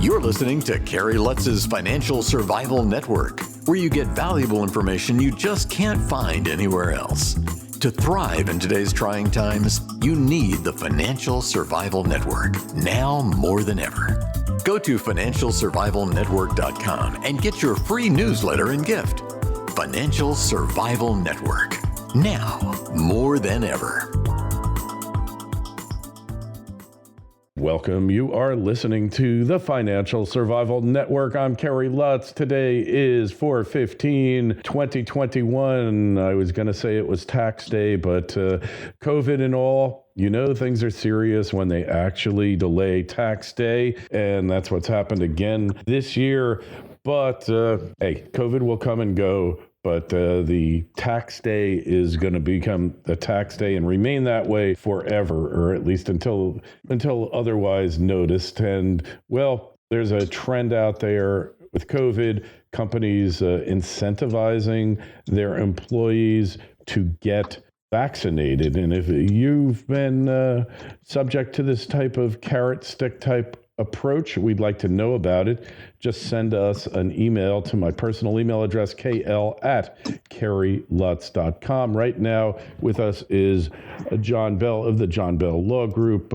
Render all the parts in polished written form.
You're listening to Carrie Lutz's Financial Survival Network, where you get valuable information you just can't find anywhere else. To thrive in today's trying times, you need the Financial Survival Network, now more than ever. Go to financialsurvivalnetwork.com and get your free newsletter and gift. Financial Survival Network, now more than ever. Welcome. You are listening to the Financial Survival Network. I'm Kerry Lutz. Today is 4/15/2021. I was going to say it was tax day, but COVID and all, you know, things are serious when they actually delay tax day. And that's what's happened again this year. But hey, COVID will come and go. But the tax day is going to become the tax day and remain that way forever, or at least until otherwise noticed. And, well, there's a trend out there with COVID, companies incentivizing their employees to get vaccinated. And if you've been subject to this type of carrot stick type approach, we'd like to know about it. Just send us an email to my personal email address, kl@kerrylutz.com. Right now with us is John Bell of the John Bell Law Group.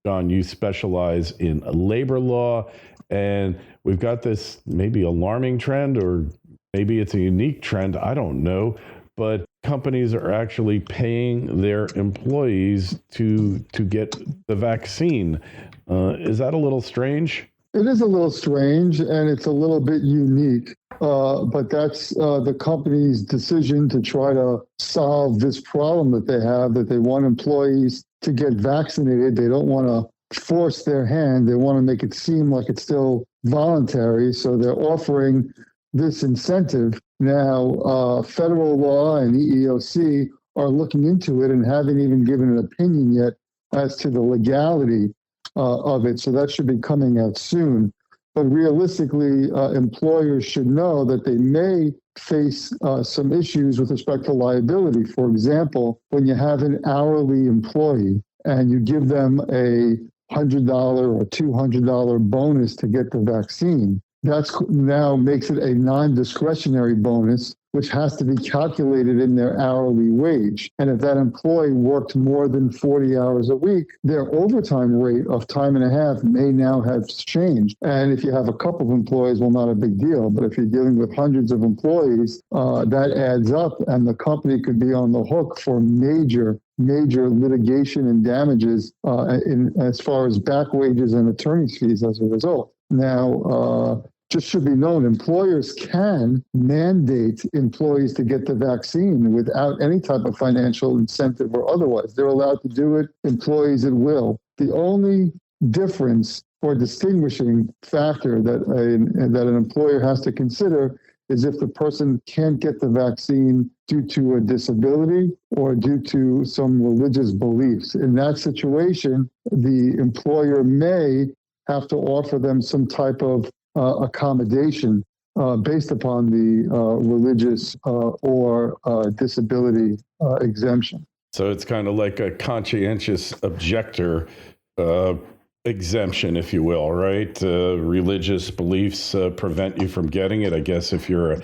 John, you specialize in labor law, and we've got this maybe alarming trend, or maybe it's a unique trend, I don't know, but companies are actually paying their employees to get the vaccine. Is that a little strange? It is a little strange, and it's a little bit unique, but that's the company's decision to try to solve this problem that they have, that they want employees to get vaccinated. They don't want to force their hand. They want to make it seem like it's still voluntary, so they're offering this incentive. Now, federal law and EEOC are looking into it and haven't even given an opinion yet as to the legality of it. So that should be coming out soon. But realistically, employers should know that they may face some issues with respect to liability. For example, when you have an hourly employee and you give them a $100 or $200 bonus to get the vaccine, that's now makes it a non-discretionary bonus, which has to be calculated in their hourly wage. And if that employee worked more than 40 hours a week, their overtime rate of time and a half may now have changed. And if you have a couple of employees, well, not a big deal. But if you're dealing with hundreds of employees, that adds up, and the company could be on the hook for major litigation and damages as far as back wages and attorney's fees as a result. Now, just should be known, employers can mandate employees to get the vaccine without any type of financial incentive or otherwise. They're allowed to do it, employees at will. The only difference or distinguishing factor that an employer has to consider is if the person can't get the vaccine due to a disability or due to some religious beliefs. In that situation, the employer may have to offer them some type of accommodation based upon the religious or disability exemption. So it's kind of like a conscientious objector exemption, if you will, right? Religious beliefs prevent you from getting it. I guess if you're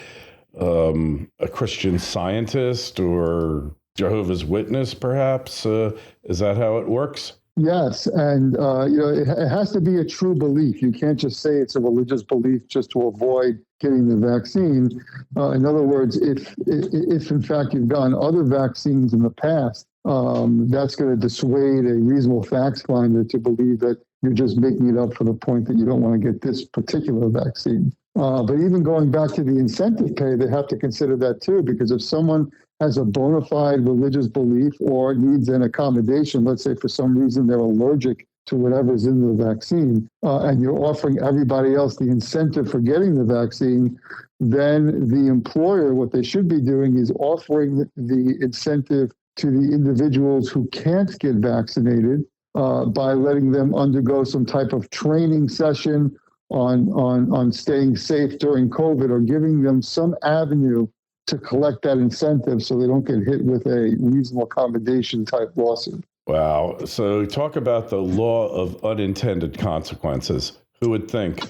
a Christian Scientist or Jehovah's Witness, perhaps, is that how it works? Yes, and it has to be a true belief. You can't just say it's a religious belief just to avoid getting the vaccine. In other words, if in fact you've gotten other vaccines in the past, that's going to dissuade a reasonable facts finder to believe that you're just making it up for the point that you don't want to get this particular vaccine. But even going back to the incentive pay, they have to consider that too, because if someone has a bona fide religious belief or needs an accommodation, let's say for some reason they're allergic to whatever's in the vaccine, and you're offering everybody else the incentive for getting the vaccine, then the employer, what they should be doing is offering the incentive to the individuals who can't get vaccinated by letting them undergo some type of training session on staying safe during COVID, or giving them some avenue to collect that incentive so they don't get hit with a reasonable accommodation type lawsuit. Wow. So talk about the law of unintended consequences. Who would think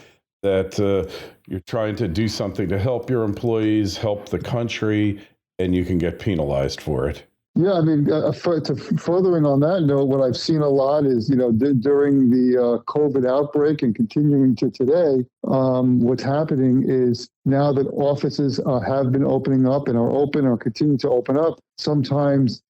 that you're trying to do something to help your employees, help the country, and you can get penalized for it? Yeah, I mean, furthering on that note, what I've seen a lot is, during the COVID outbreak and continuing to today, what's happening is now that offices have been opening up and are open or continue to open up, sometimes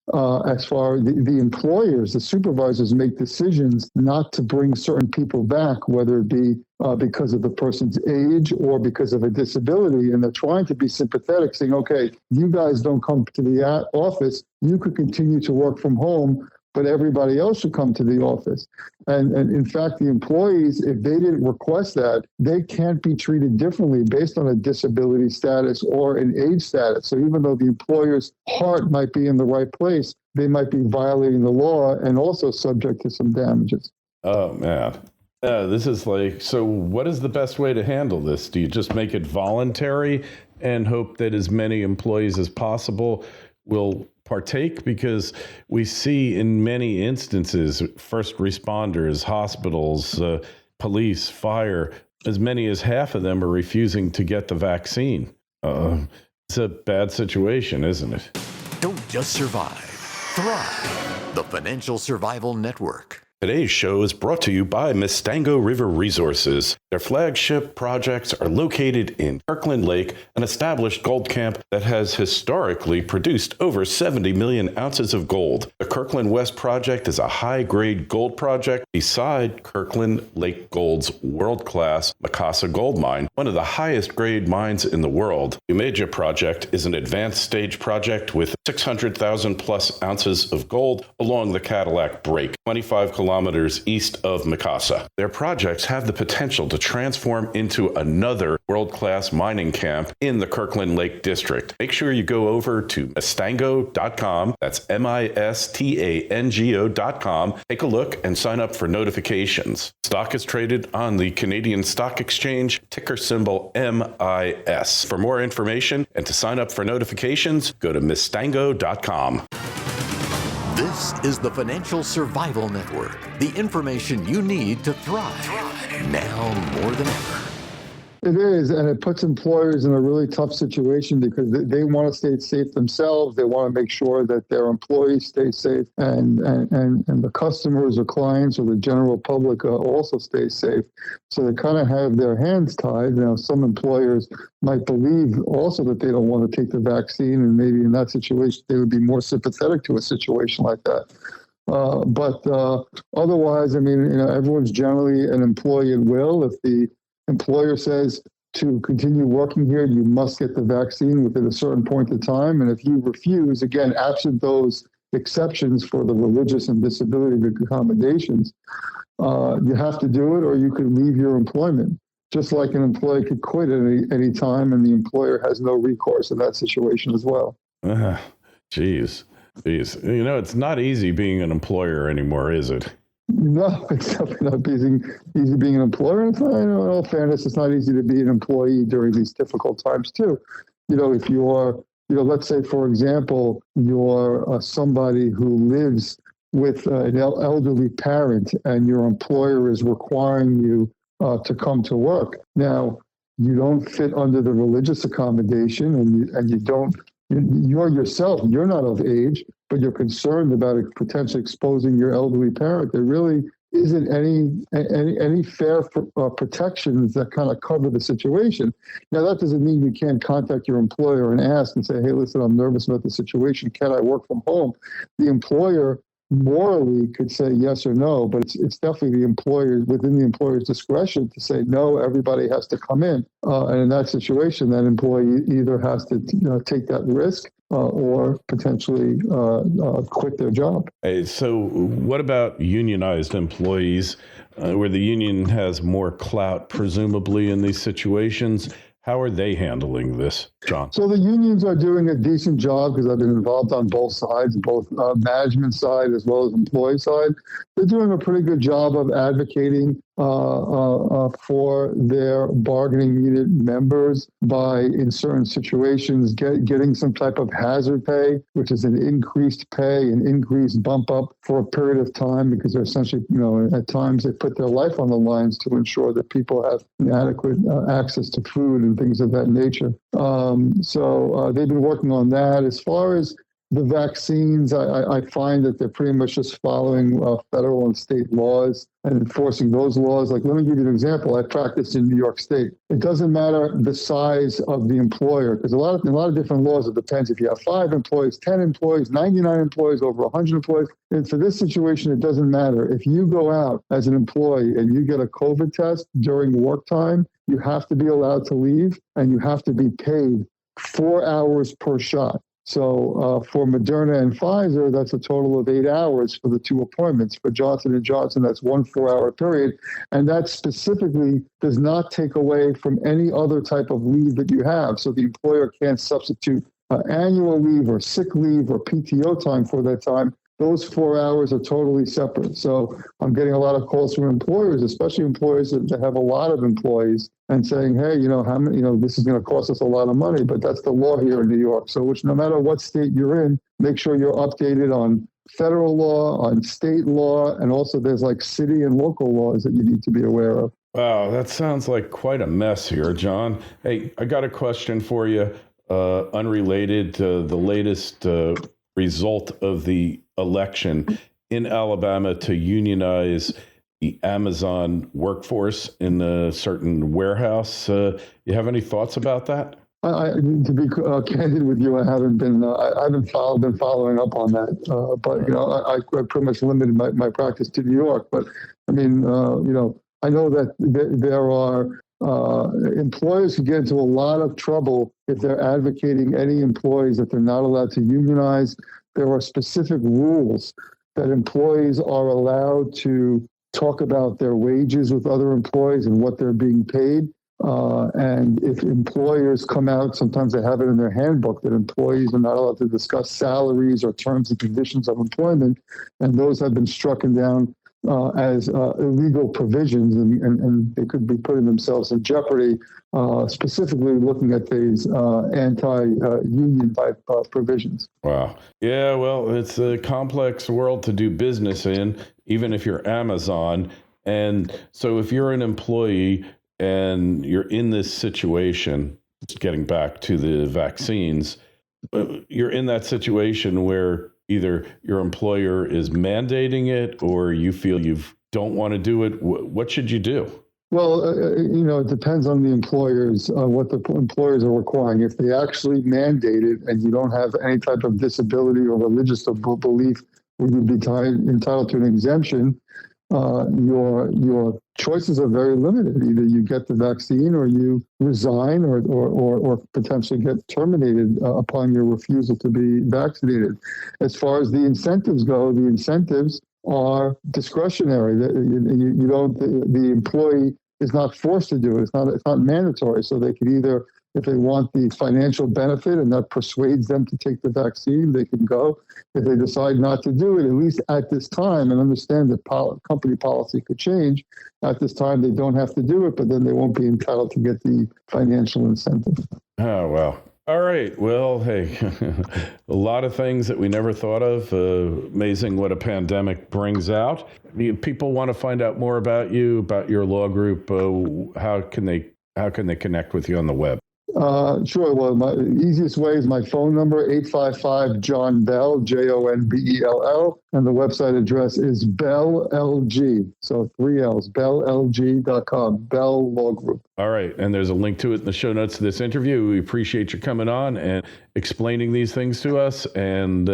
as far the employers, the supervisors make decisions not to bring certain people back, whether it be because of the person's age or because of a disability. And they're trying to be sympathetic, saying, okay, you guys don't come to the office. You could continue to work from home, but everybody else should come to the office. And in fact, the employees, if they didn't request that, they can't be treated differently based on a disability status or an age status. So even though the employer's heart might be in the right place, they might be violating the law and also subject to some damages. Oh, man. This is so what is the best way to handle this? Do you just make it voluntary and hope that as many employees as possible will partake? Because we see in many instances, first responders, hospitals, police, fire, as many as half of them are refusing to get the vaccine. It's a bad situation, isn't it? Don't just survive, thrive. The Financial Survival Network. Today's show is brought to you by Mustango River Resources. Their flagship projects are located in Kirkland Lake, an established gold camp that has historically produced over 70 million ounces of gold. The Kirkland West project is a high-grade gold project beside Kirkland Lake Gold's world-class Macassa gold mine, one of the highest-grade mines in the world. The Umeja project is an advanced stage project with 600,000 plus ounces of gold along the Cadillac Break, 25 kilometers east of Macassa. Their projects have the potential to transform into another world-class mining camp in the Kirkland Lake District. Make sure you go over to Mustango.com. That's Mistango.com. Take a look and sign up for notifications. Stock is traded on the Canadian Stock Exchange, ticker symbol MIS. For more information and to sign up for notifications, go to Mustango.com. This is the Financial Survival Network, the information you need to thrive, now more than ever. It is, and it puts employers in a really tough situation because they want to stay safe themselves. They want to make sure that their employees stay safe, and the customers or clients or the general public also stay safe. So they kind of have their hands tied. Some employers might believe also that they don't want to take the vaccine, and maybe in that situation they would be more sympathetic to a situation like that. But otherwise, everyone's generally an employee at will. If the employer says to continue working here, you must get the vaccine within a certain point of time. And if you refuse, again, absent those exceptions for the religious and disability accommodations, you have to do it or you could leave your employment. Just like an employee could quit at any time and the employer has no recourse in that situation as well. Geez. It's not easy being an employer anymore, is it? No, it's definitely not easy being an employer. In all fairness, it's not easy to be an employee during these difficult times too. If you are, let's say, for example, you're somebody who lives with an elderly parent and your employer is requiring you to come to work. Now, you don't fit under the religious accommodation and you don't, you're yourself, you're not of age, but you're concerned about potentially exposing your elderly parent. There really isn't any fair protections that kind of cover the situation. Now, that doesn't mean you can't contact your employer and ask and say, hey, listen, I'm nervous about the situation. Can I work from home? The employer morally could say yes or no, but it's definitely within the employer's discretion to say, no, everybody has to come in. And in that situation, that employee either has to take that risk or potentially quit their job. Hey, so what about unionized employees where the union has more clout, presumably, in these situations? How are they handling this? John? So the unions are doing a decent job because I've been involved on both sides, both management side as well as employee side. They're doing a pretty good job of advocating for their bargaining unit members by, in certain situations, getting some type of hazard pay, which is an increased pay, an increased bump up for a period of time, because they're essentially, at times they put their life on the lines to ensure that people have adequate access to food and things of that nature. So they've been working on that. As far as the vaccines, I find that they're pretty much just following federal and state laws and enforcing those laws. Like, let me give you an example. I practiced in New York State. It doesn't matter the size of the employer, because a lot of different laws. It depends if you have 5 employees, 10 employees, 99 employees, over 100 employees. And for this situation, it doesn't matter. If you go out as an employee and you get a COVID test during work time, you have to be allowed to leave, and you have to be paid 4 hours per shot. So for Moderna and Pfizer, that's a total of 8 hours for the 2 appointments. For Johnson & Johnson, that's 1 4-hour period. And that specifically does not take away from any other type of leave that you have. So the employer can't substitute annual leave or sick leave or PTO time for that time. Those 4 hours are totally separate. So I'm getting a lot of calls from employers, especially employers that have a lot of employees, and saying, hey, how many, this is going to cost us a lot of money, but that's the law here in New York. So which, no matter what state you're in, make sure you're updated on federal law, on state law, and also there's like city and local laws that you need to be aware of. Wow, that sounds like quite a mess here, John. Hey, I got a question for you, unrelated to the latest result of the election in Alabama to unionize the Amazon workforce in a certain warehouse. You have any thoughts about that? To be candid with you, I haven't been following up on that. But I pretty much limited my practice to New York. But I mean, I know that there are employers who get into a lot of trouble if they're advocating any employees that they're not allowed to unionize. There are specific rules that employees are allowed to talk about their wages with other employees and what they're being paid. And if employers come out, sometimes they have it in their handbook that employees are not allowed to discuss salaries or terms and conditions of employment. And those have been struck down as illegal provisions, and they could be putting themselves in jeopardy, specifically looking at these anti-union type provisions. Wow. Yeah, well, it's a complex world to do business in, even if you're Amazon. And so if you're an employee and you're in this situation, getting back to the vaccines, you're in that situation where either your employer is mandating it or you feel you don't want to do it. What should you do? Well, it depends on the employers, what the employers are requiring. If they actually mandate it and you don't have any type of disability or religious belief where you'd be entitled to an exemption, your choices are very limited. Either you get the vaccine or you resign or potentially get terminated upon your refusal to be vaccinated. As far as the incentives go, the incentives are discretionary. You don't. The employee is not forced to do it. It's not mandatory. So they can either, if they want the financial benefit and that persuades them to take the vaccine, they can go. If they decide not to do it, at least at this time, and understand that company policy could change, at this time they don't have to do it, but then they won't be entitled to get the financial incentive. Oh, wow. All right. Well, hey, a lot of things that we never thought of. Amazing what a pandemic brings out. People want to find out more about you, about your law group. How can they connect with you on the web? Sure. Well, my easiest way is my phone number, 855-JOHN-BELL, JONBELL, and the website address is Bell LG. So 3 L's, BellLG.com, Bell Law Group. All right. And there's a link to it in the show notes of this interview. We appreciate you coming on and explaining these things to us. And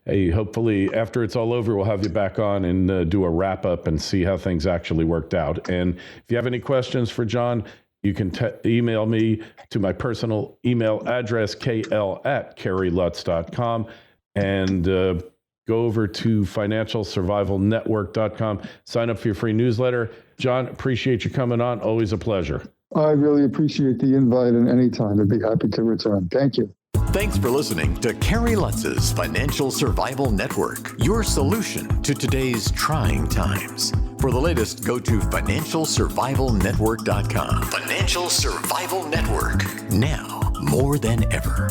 hey, hopefully after it's all over, we'll have you back on and do a wrap up and see how things actually worked out. And if you have any questions for John, you can email me to my personal email address, kl@kerrylutz.com, and go over to financialsurvivalnetwork.com. Sign up for your free newsletter. John, appreciate you coming on. Always a pleasure. I really appreciate the invite, and anytime I'd be happy to return. Thank you. Thanks for listening to Kerry Lutz's Financial Survival Network, your solution to today's trying times. For the latest, go to financialsurvivalnetwork.com. Financial Survival Network, now more than ever.